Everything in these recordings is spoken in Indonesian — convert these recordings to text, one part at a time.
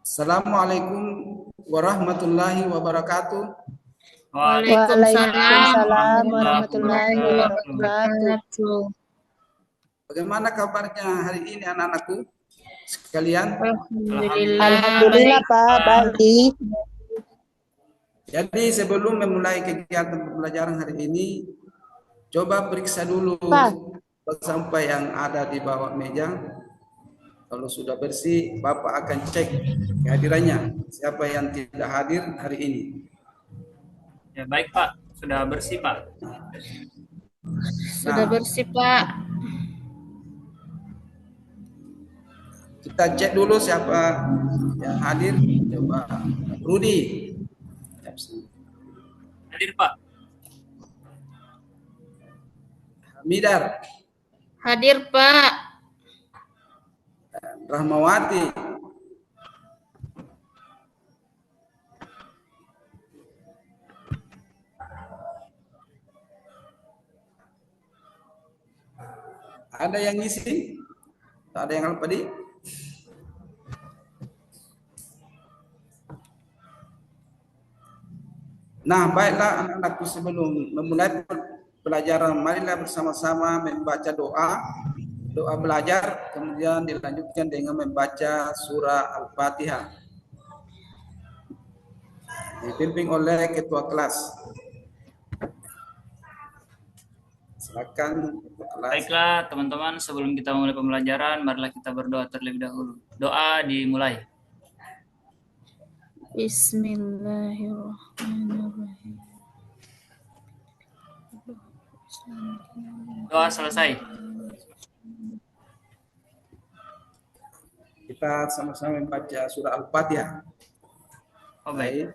Assalamualaikum warahmatullahi wabarakatuh. Waalaikumsalam warahmatullahi wabarakatuh. Bagaimana kabarnya hari ini anak-anakku sekalian? Alhamdulillah Pak, baik. Jadi sebelum memulai kegiatan pembelajaran hari ini, coba periksa dulu sampah yang ada di bawah meja. Kalau sudah bersih, Bapak akan cek kehadirannya. Siapa yang tidak hadir hari ini? Ya baik Pak, sudah bersih Pak. Sudah bersih Pak. Kita cek dulu siapa yang hadir. Coba Rudi. Hadir Pak. Hamidar. Hadir Pak. Rahmawati. Ada yang ngisi? Ada yang lupa di? Nah, baiklah anak-anakku, sebelum memulai pelajaran, marilah bersama-sama membaca doa belajar, kemudian dilanjutkan dengan membaca surah Al-Fatihah. Dipimpin oleh ketua kelas. Silakan ketua kelas. Baiklah teman-teman, sebelum kita mulai pembelajaran, marilah kita berdoa terlebih dahulu. Doa dimulai. Bismillahirrahmanirrahim. Doa selesai. Kita sama-sama membaca surah Al-Fatihah. Oh baik.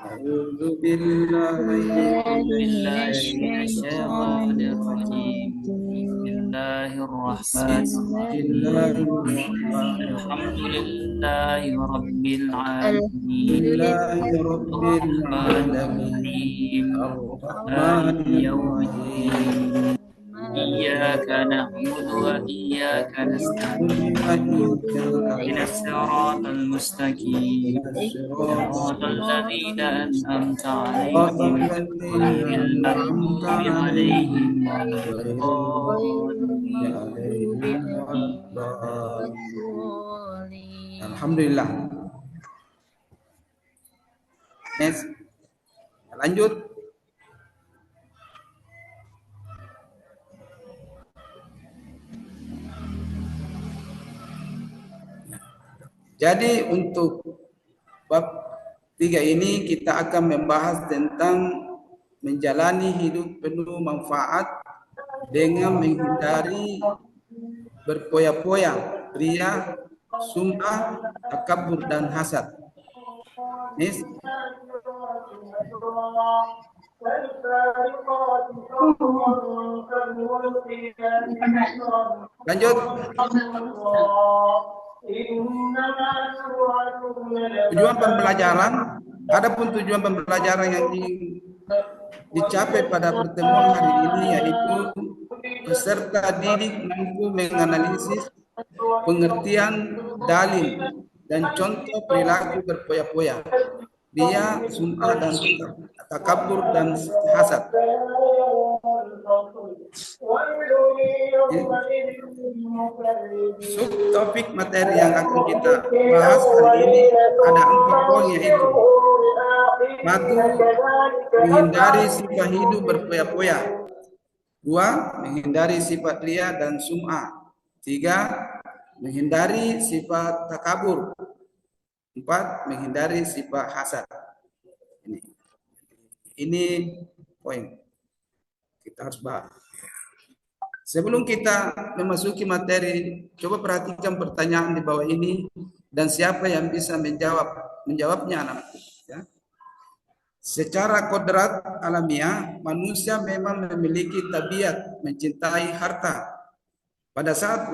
A'udzu billahi minasyaitonirrajim. Bismillahirrahmanirrahim. Alhamdulillahi rabbil alamin. Ar-Rahmanir-Rahim. Maliki yaumiddin. Iyyaka na'budu wa iyyaka nasta'in. Ihdinas siratal mustaqim. Siratal ladzina an'amta 'alaihim ghairil maghdubi 'alaihim waladdallin. Alhamdulillah. Next. Lanjut. Jadi untuk bab 3 ini kita akan membahas tentang menjalani hidup penuh manfaat dengan menghindari berpoya-poya, ria, sum'ah, takabur dan hasad. Nis? Lanjut. Tujuan pembelajaran, adapun tujuan pembelajaran yang dicapai pada pertemuan hari ini yaitu peserta didik mampu menganalisis pengertian dalil dan contoh perilaku berpoya-poya, ria, sum'ah dan takabur dan hasad. Subtopik materi yang akan kita bahas hari ini ada 4 poin, yaitu 1. Menghindari sifat hidup berpoya-poya. 2. Menghindari sifat ria dan sum'ah. 3. Menghindari sifat takabur. 4. Menghindari sifat hasad. Ini poin kita harus bahas. Sebelum kita memasuki materi, coba perhatikan pertanyaan di bawah ini dan siapa yang bisa menjawabnya anak-anak. Ya. Secara kodrat alamiah, manusia memang memiliki tabiat mencintai harta. Pada saat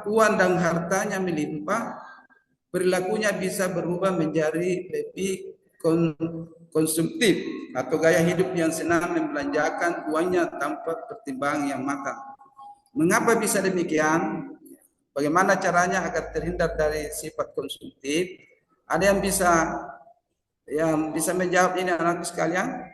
uang dan hartanya melimpah, perilakunya bisa berubah menjadi lebih konsumtif atau gaya hidup yang senang membelanjakan uangnya tanpa pertimbangan yang matang. Mengapa bisa demikian? bagaimana caranya agar terhindar dari sifat konsumtif? Ada yang bisa menjawab ini anak sekalian?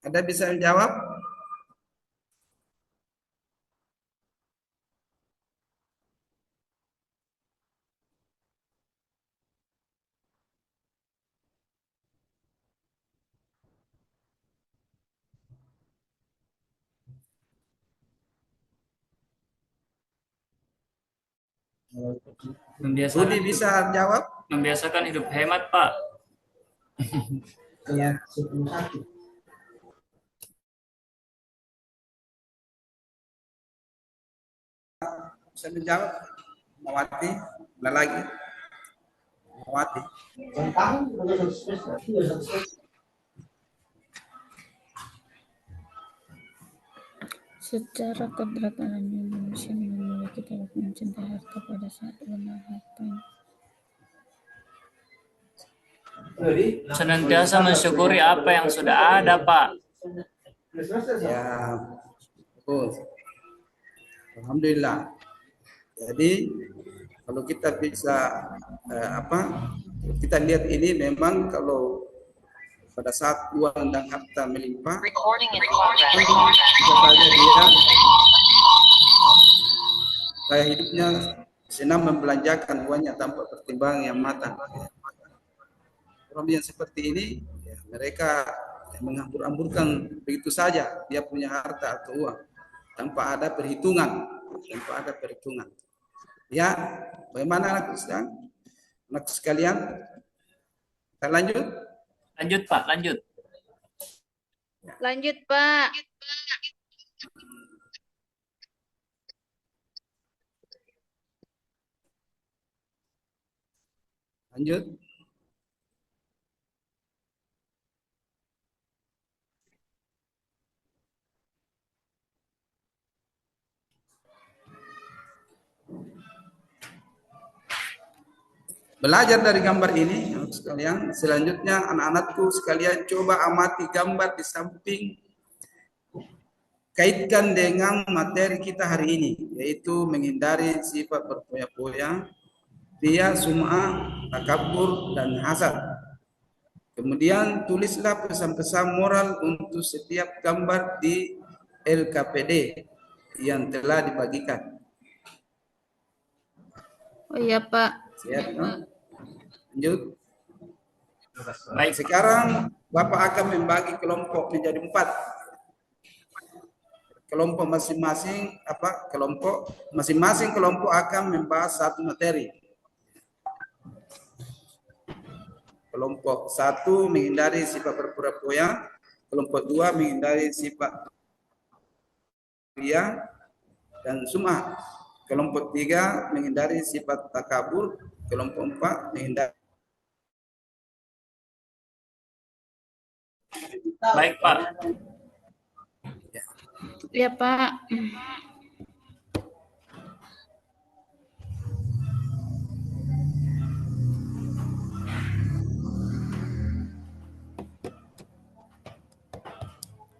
Ada bisa menjawab? Budi bisa jawab? Membiasakan hidup hemat, Pak. Ya. Bisa menjawab? Mawati, ada lagi? Mawati. Secara kodrat alami manusia memiliki taraf mencintai harta pada saat benar harta. Senantiasa mensyukuri apa yang sudah ada, Pak. Ya, betul. Alhamdulillah. Jadi kalau kita bisa kita lihat ini memang kalau pada saat uang dan harta melimpah, gaya hidupnya senang membelanjakan uangnya tanpa pertimbangan yang matang. Orang yang seperti ini, ya, mereka menghambur-hamburkan begitu saja dia punya harta atau uang tanpa ada perhitungan, Ya, bagaimana anak sekalian? Kita lanjut. Lanjut, Pak, lanjut. Lanjut, Pak. Lanjut. Belajar dari gambar ini, sekalian. Selanjutnya, anak-anakku sekalian coba amati gambar di samping, kaitkan dengan materi kita hari ini, yaitu menghindari sifat berpoya-poya, ria, sum'ah, takabur, dan hasad. Kemudian tulislah pesan-pesan moral untuk setiap gambar di LKPD yang telah dibagikan. Oh iya, Pak. Siap, no? Lanjut. Baik. Sekarang Bapak akan membagi kelompok menjadi 4. Kelompok masing-masing kelompok akan membahas satu materi. Kelompok 1 menghindari sifat berpura-pura, kelompok 2 menghindari sifat ria dan sum'ah, kelompok 3 menghindari sifat takabur, kelompok 4 menghindari. Baik, Pak. Iya, Pak.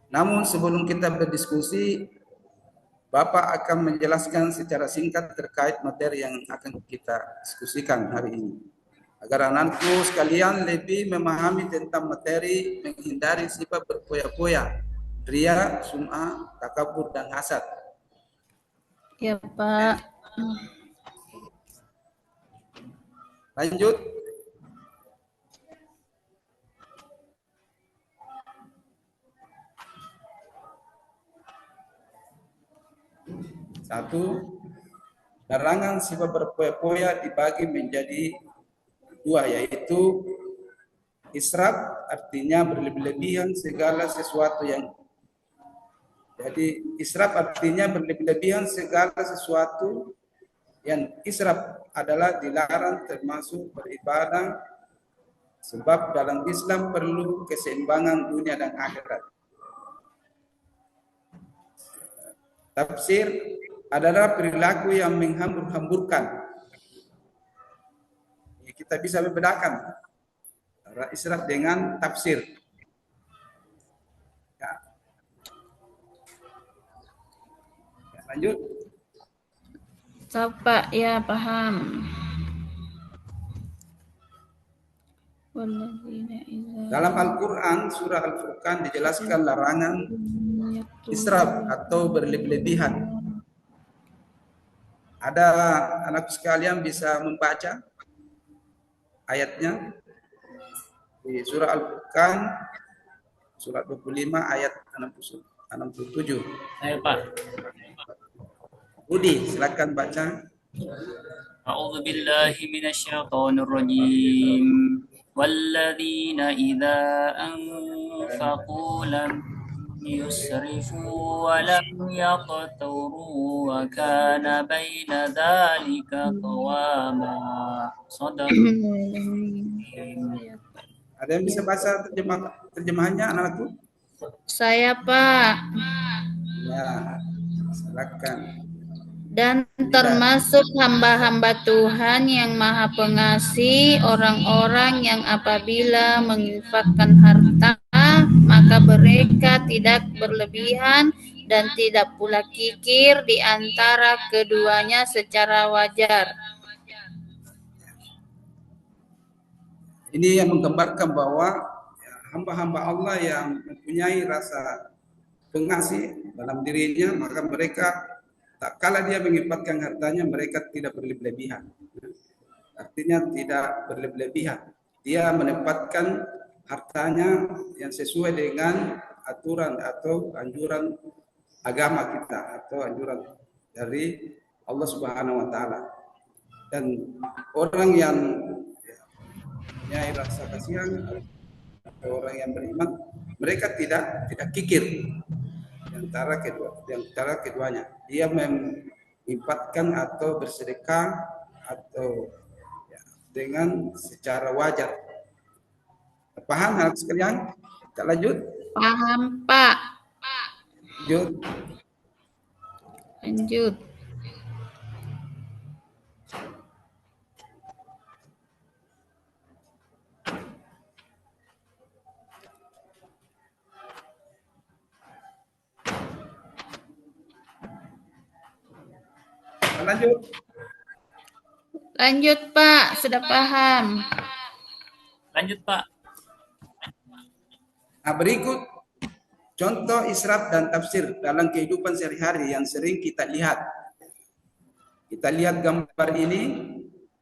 Namun sebelum kita berdiskusi, Bapak akan menjelaskan secara singkat terkait materi yang akan kita diskusikan hari ini. Agar anakku sekalian lebih memahami tentang materi menghindari sifat berpoya-poya, ria, sum'ah, takabur, dan hasad. Iya, Pak. Lanjut. Satu, larangan sifat berpoya-poya dibagi menjadi 2, yaitu israf, artinya berlebih-lebihan segala sesuatu yang israf artinya berlebih-lebihan segala sesuatu yang israf adalah dilarang, termasuk beribadah, sebab dalam Islam perlu keseimbangan dunia dan akhirat. Tafsir adalah perilaku yang menghambur-hamburkan kita bisa membedakan antara israf dengan tafsir. Ya. Ya, lanjut. Tahu Pak, ya paham. Dalam Al-Quran, surah Al-Furqan dijelaskan larangan israf atau berlebihan. Ada anak sekalian bisa membaca ayatnya di surah Al-Furqan, surat 25 ayat 67. Ayo Pak. Budi, silakan baca. A'udzu billahi minasyaitonir rajim. والذين إذا أنفقوا لم يسرفوا ولم يقتروا وكان بين ذلك قواما. صدق. Ada yang bisa baca terjemahannya anak-anakku? Saya Pak. Ya, silakan. Dan termasuk hamba-hamba Tuhan yang Maha Pengasih, orang-orang yang apabila menginfakkan harta, maka mereka tidak berlebihan dan tidak pula kikir di antara keduanya secara wajar. Ini yang menggambarkan bahwa hamba-hamba Allah yang mempunyai rasa pengasih dalam dirinya, maka mereka tak kala dia menginfakkan hartanya, mereka tidak berlebihan. Artinya tidak berlebihan. Dia menempatkan hartanya yang sesuai dengan aturan atau anjuran agama kita atau anjuran dari Allah Subhanahu wa taala. Dan orang yang mempunyai rasa kasihan atau orang yang beriman, mereka tidak kikir di antara keduanya. Dia menginfakkan atau bersedekah atau ya, dengan secara wajar. Paham anak sekalian? Kita lanjut. Paham Pak. Lanjut. Lanjut Pak, sudah paham. Lanjut Pak. Nah, berikut contoh israf dan tafsir dalam kehidupan sehari-hari yang sering kita lihat. Kita lihat gambar ini,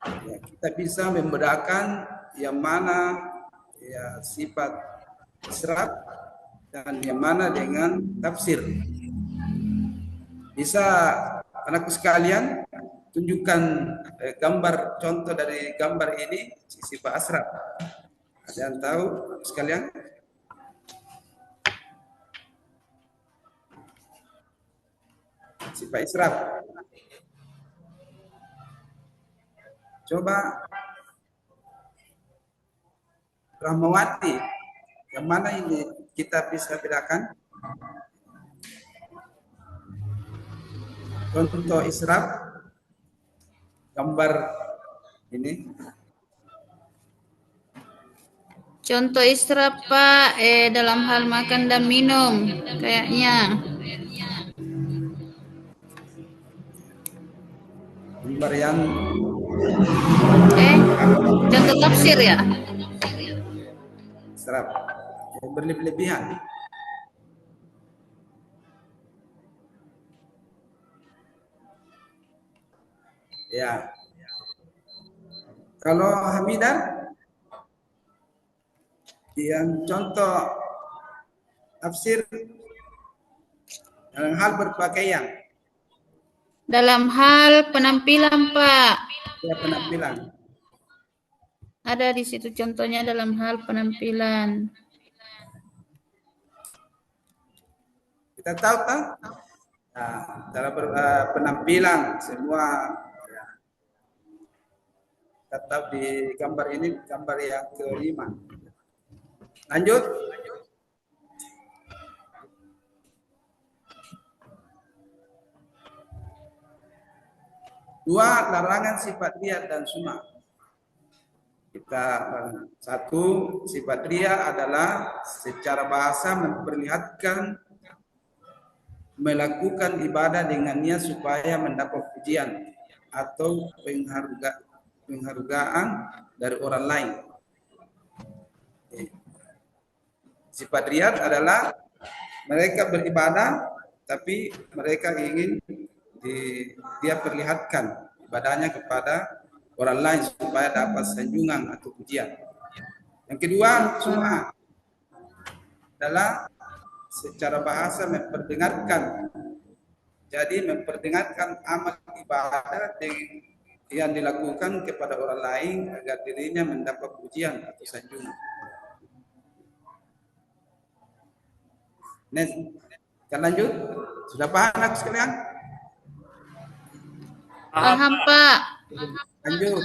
ya, kita bisa membedakan yang mana ya, sifat israf dan yang mana dengan tafsir. Bisa anakku sekalian tunjukkan gambar contoh dari gambar ini sifat asraf. Ada yang tahu sekalian? Sifat israf. Coba Rahmawati, yang mana ini kita bisa bedakan? Contoh israf gambar ini. Contoh israf Pak, dalam hal makan dan minum kayaknya. Gambar yang contoh tafsir ya? israf yang berlebihan. Ya. Kalau Hamidah yang contoh tafsir dalam hal berpakaian. Dalam hal penampilan Pak. Ya, penampilan. Ada di situ contohnya dalam hal penampilan. Kita tahu kan? Nah, dalam penampilan semua ya. Kita tahu di gambar ini gambar yang kelima. Lanjut. Dua, larangan sifat lihat dan sunnah. Satu, sifat ria adalah secara bahasa memperlihatkan melakukan ibadah dengan niat supaya mendapat pujian atau penghargaan dari orang lain. Sifat ria adalah mereka beribadah tapi mereka ingin dia perlihatkan ibadahnya kepada orang lain supaya dapat sanjungan atau pujian. Yang kedua, sum'ah adalah secara bahasa memperdengarkan. Jadi memperdengarkan amal ibadah yang dilakukan kepada orang lain agar dirinya mendapat pujian atau sanjungan. Kita lanjut. Sudah paham anak sekalian? Paham, Pak. Lanjut.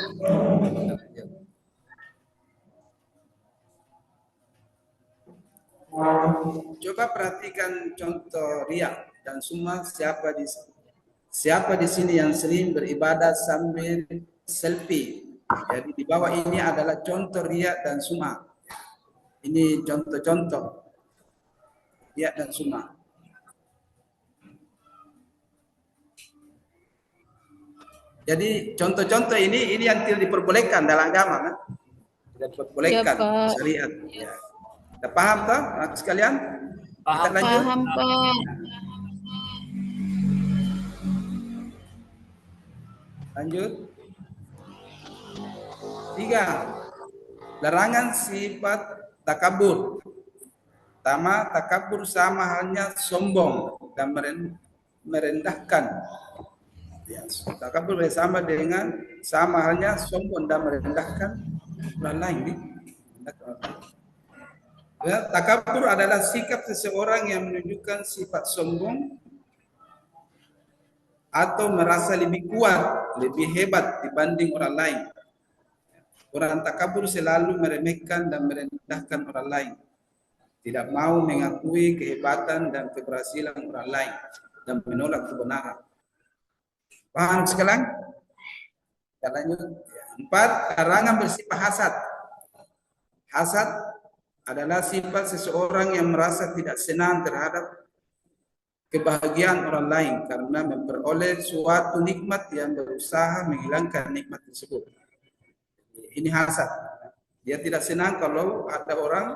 Coba perhatikan contoh riya dan sum'ah. Siapa di sini yang sering beribadah sambil selfie? Jadi di bawah ini adalah contoh riya dan sum'ah. Ini contoh-contoh riya dan sum'ah. Jadi contoh-contoh ini yang tidak diperbolehkan dalam agama, kan? Tidak diperbolehkan Ya, syariat. Ya. Sudah paham tak, anak sekalian? Kita lanjut. Paham, Pak. Lanjut. 3. Larangan sifat takabur. Pertama, takabur sama halnya sombong dan merendahkan. Ya, takabur sama halnya sombong dan merendahkan orang lain. Ya, takabur adalah sikap seseorang yang menunjukkan sifat sombong atau merasa lebih kuat, lebih hebat dibanding orang lain. Orang takabur selalu meremehkan dan merendahkan orang lain. Tidak mau mengakui kehebatan dan keberhasilan orang lain dan menolak kebenaran. Paham sekalian? Kita lanjut. 4. Larangan bersifat hasad. Hasad adalah sifat seseorang yang merasa tidak senang terhadap kebahagiaan orang lain karena memperoleh suatu nikmat yang berusaha menghilangkan nikmat tersebut. Ini hasad. Dia tidak senang kalau ada orang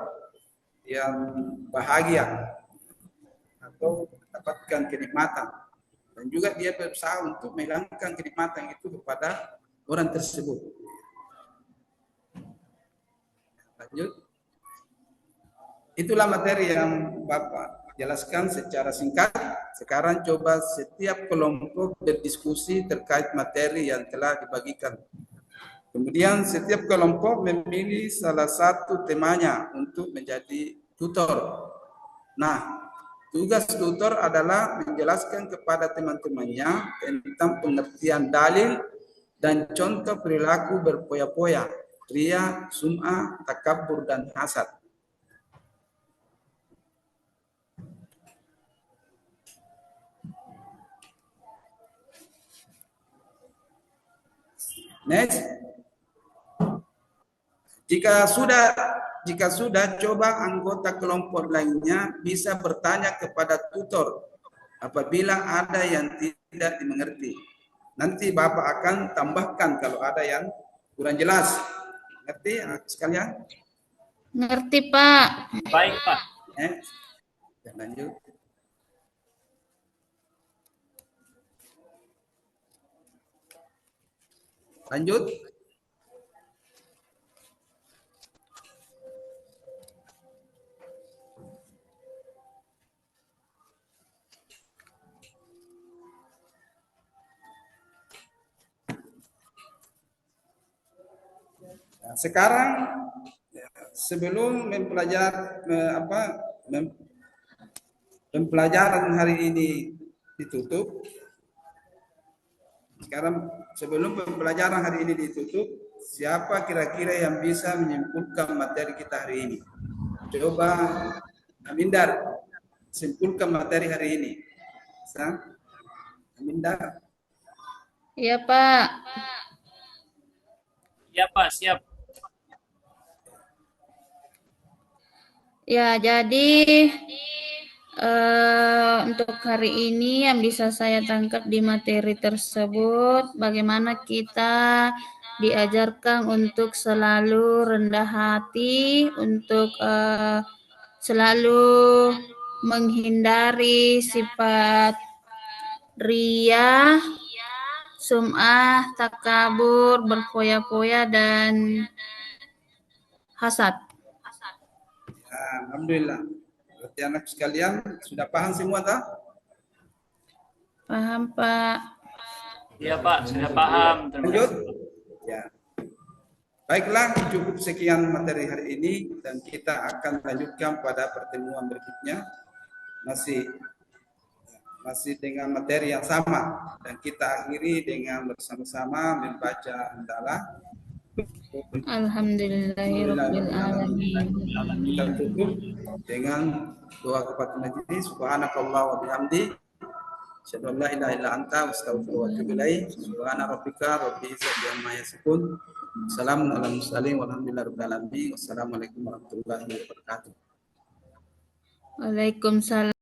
yang bahagia atau mendapatkan kenikmatan, dan juga dia berusaha untuk menghilangkan kenikmatan itu kepada orang tersebut. Lanjut. Itulah materi yang Bapak jelaskan secara singkat. Sekarang coba setiap kelompok berdiskusi terkait materi yang telah dibagikan. Kemudian setiap kelompok memilih salah satu temanya untuk menjadi tutor. Nah, tugas tutor adalah menjelaskan kepada teman-temannya tentang pengertian dalil dan contoh perilaku berpoya-poya, ria, sum'ah, takabur, dan hasad. Next. Jika sudah, coba anggota kelompok lainnya bisa bertanya kepada tutor apabila ada yang tidak dimengerti. Nanti Bapak akan tambahkan kalau ada yang kurang jelas. Ngerti sekalian? Ngerti, Pak. Baik, Pak. Lanjut. Lanjut. Nah, sekarang sebelum pembelajaran hari ini ditutup, siapa kira-kira yang bisa menyimpulkan materi kita hari ini? Coba Amindar, simpulkan materi hari ini. Amindar. Iya, Pak. Ya, Pak, siap. Ya, jadi untuk hari ini yang bisa saya tangkap di materi tersebut, bagaimana kita diajarkan untuk selalu rendah hati, untuk selalu menghindari sifat riya, sum'ah, takabur, berfoya-foya, dan hasad. Alhamdulillah. Berarti anak sekalian sudah paham semua tak? Paham, Pak? Iya Pak, sudah paham. Terima Lanjut. kasih. Ya. Baiklah, cukup sekian materi hari ini dan kita akan lanjutkan pada pertemuan berikutnya masih dengan materi yang sama dan kita akhiri dengan bersama-sama membaca hendaklah. Alhamdulillahirabbil alamin. Kita tutup dengan doa kepada majelis. Subhanakallah wa bihamdi. Asyhadu an la ilaha illa anta astaghfiruka wa atubu ilaik. Subhana rabbika rabbil izzati amma yasifun. Assalamu ala mursalin walhamdulillahi rabbil alamin. Wassalamualaikum warahmatullahi wabarakatuh. Waalaikumsalam.